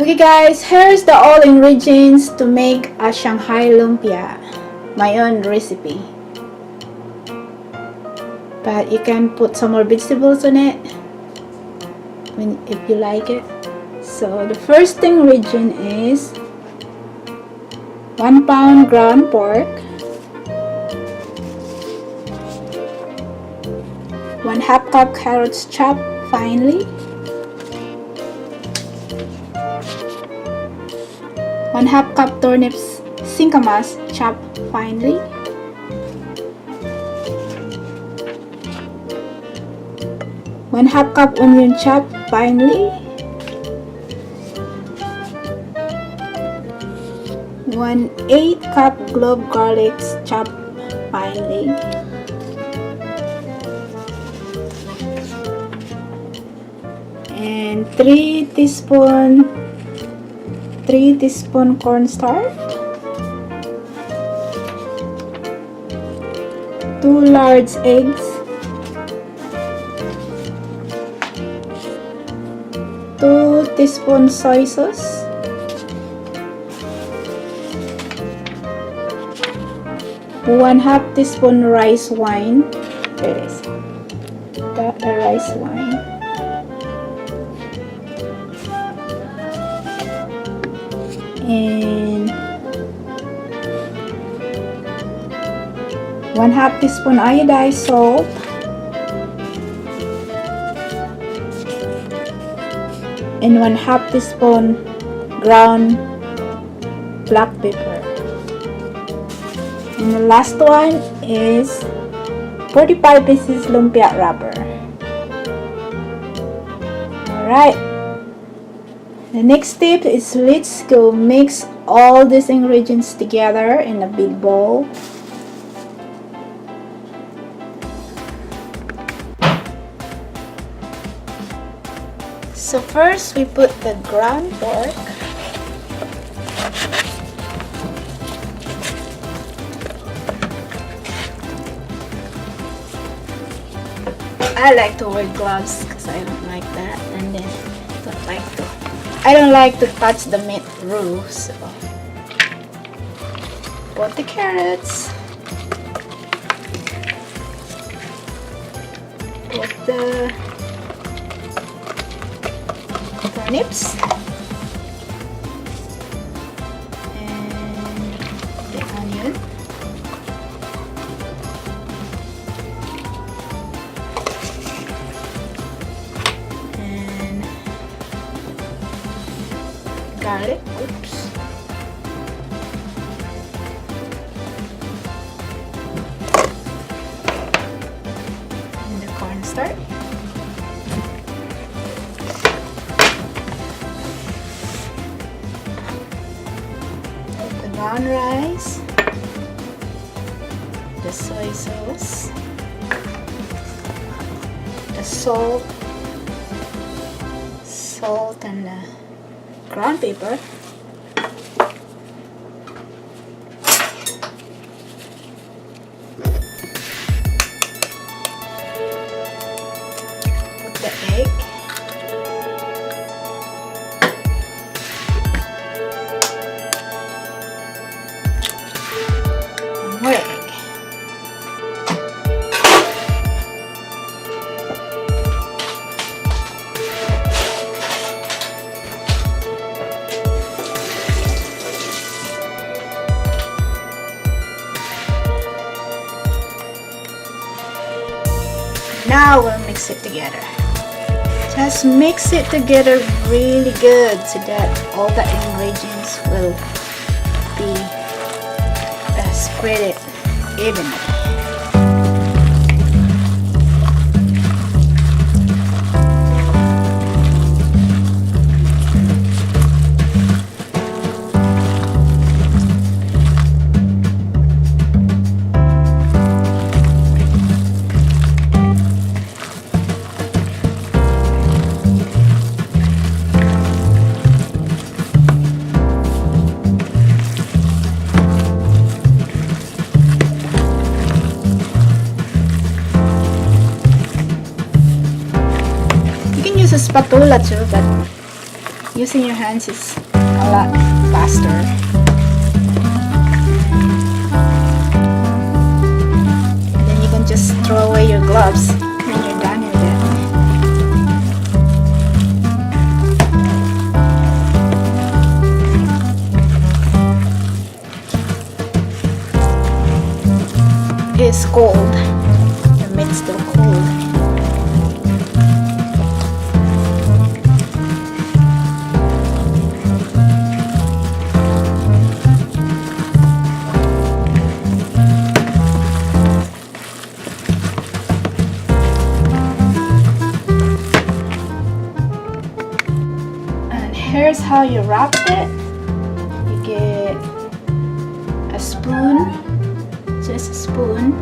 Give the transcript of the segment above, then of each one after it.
Okay guys, here's the all ingredients to make a Shanghai lumpia. My own recipe. But you can put some more vegetables on it if you like it. So the first ingredient is 1 pound ground pork, 1/2 cup carrots chopped finely, 1/2 cup turnips singkamas chopped finely, 1/2 cup onion chopped finely, 1/8 cup clove garlic chopped finely, and 3 teaspoon cornstarch, 2 large eggs, 2 teaspoons soy sauce, 1/2 teaspoon rice wine. There it is. The rice wine. And 1/2 teaspoon iodized salt, and 1/2 teaspoon ground black pepper. And the last one is 45 pieces lumpia wrapper. Alright. The next step is let's go mix all these ingredients together in a big bowl. So first we put the ground pork, I like to wear gloves because I don't like that, and then I don't like to touch the meat raw, so put the carrots, put the turnips, and the onion, and garlic, and the cornstarch, the brown rice, the soy sauce, the salt and the ground pepper, put the egg, and more egg. Now we'll mix it together. Just mix it together really good so that all the ingredients will be spread it evenly. use a spatula too, but using your hands is a lot faster. And then you can just throw away your gloves when you're done with it. It's cold. The meat's still cold. And here's how you wrap it. You get a spoon. Just a spoon,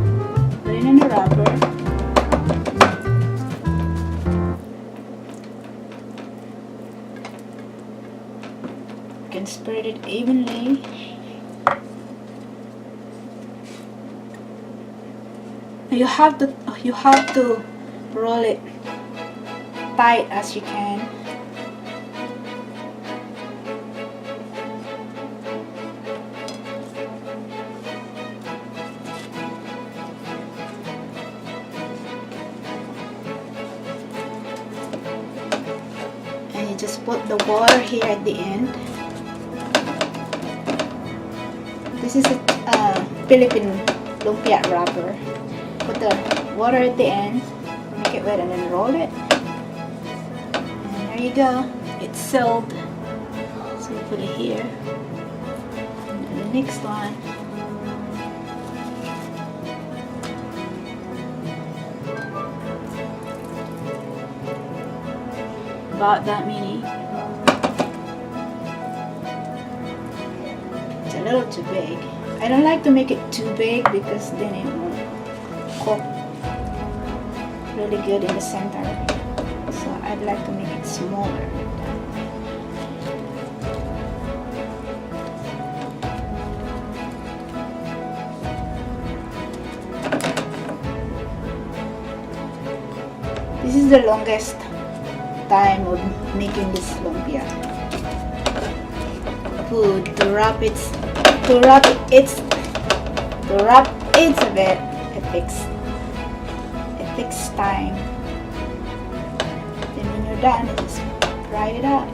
put it in a wrapper, you can spread it evenly, you have to roll it tight as you can. Just put the water here at the end. This is a Pilipino lumpia wrapper. Put the water at the end, make it wet, and then roll it. And there you go. It's sealed. So you put it here. And then the next one. About that many. It's a little too big. I don't like to make it too big because then it won't cook really good in the center. So I'd like to make it smaller. This is the longest time of making this lumpia food. To wrap it a bit, it takes time. Then when you're done, you just fry it up.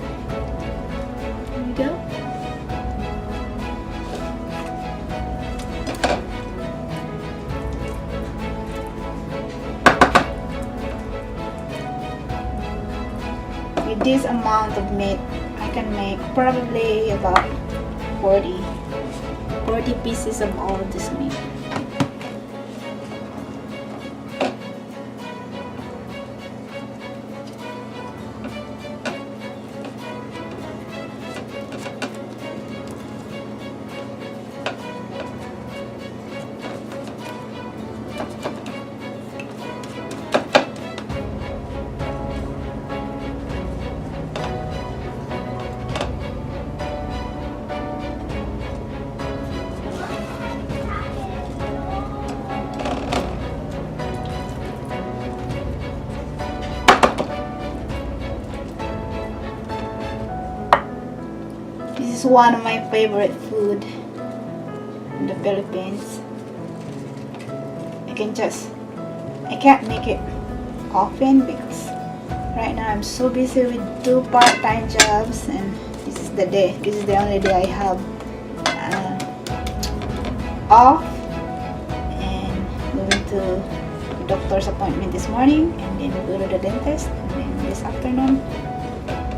There you go. With this amount of meat, I can make probably about 40 pieces of all of this meat. This is one of my favorite food in the Philippines. I can't make it often because right now I'm so busy with 2 part-time jobs, and this is the only day I have off, and going to the doctor's appointment this morning, and then we go to the dentist, and then this afternoon,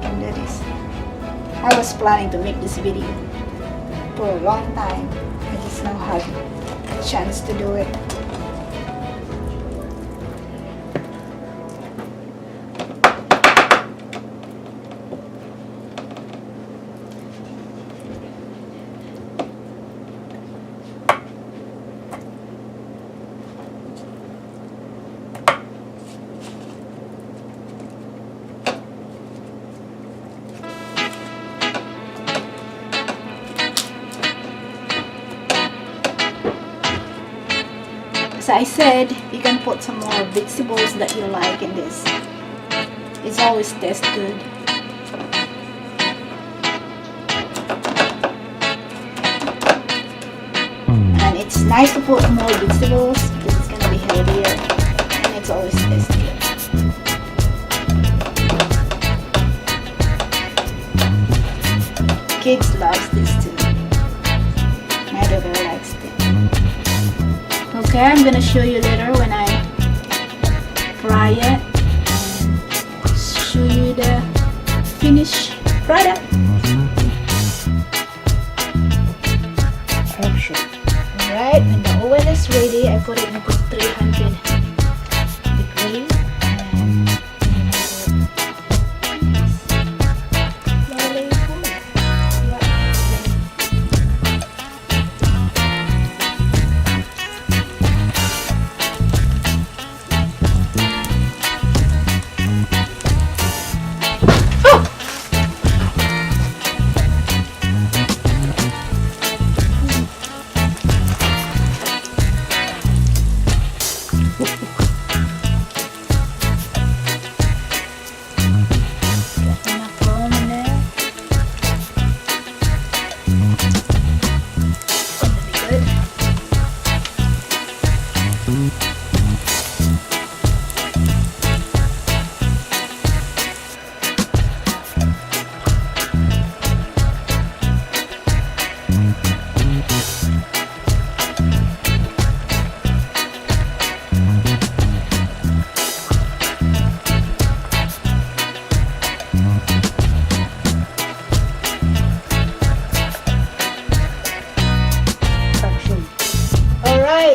and that is. I was planning to make this video for a long time. I just now had a chance to do it. As I said, you can put some more vegetables that you like in this. It's always tastes good. It's nice to put more vegetables because it's gonna be healthier and it's always tastier. Kids loves this too. My daughter likes it. Okay, I'm gonna show you later when I fry it and show you the finished product. Alright, when the oil is ready, I put it in 300 degrees and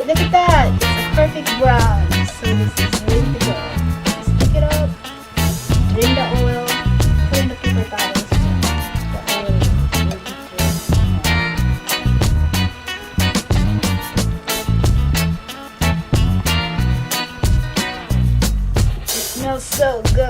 look at that! It's a perfect brown. So this is ready to go. Just pick it up, drain the oil, put in the paper towels. The oil will be drained. It smells so good.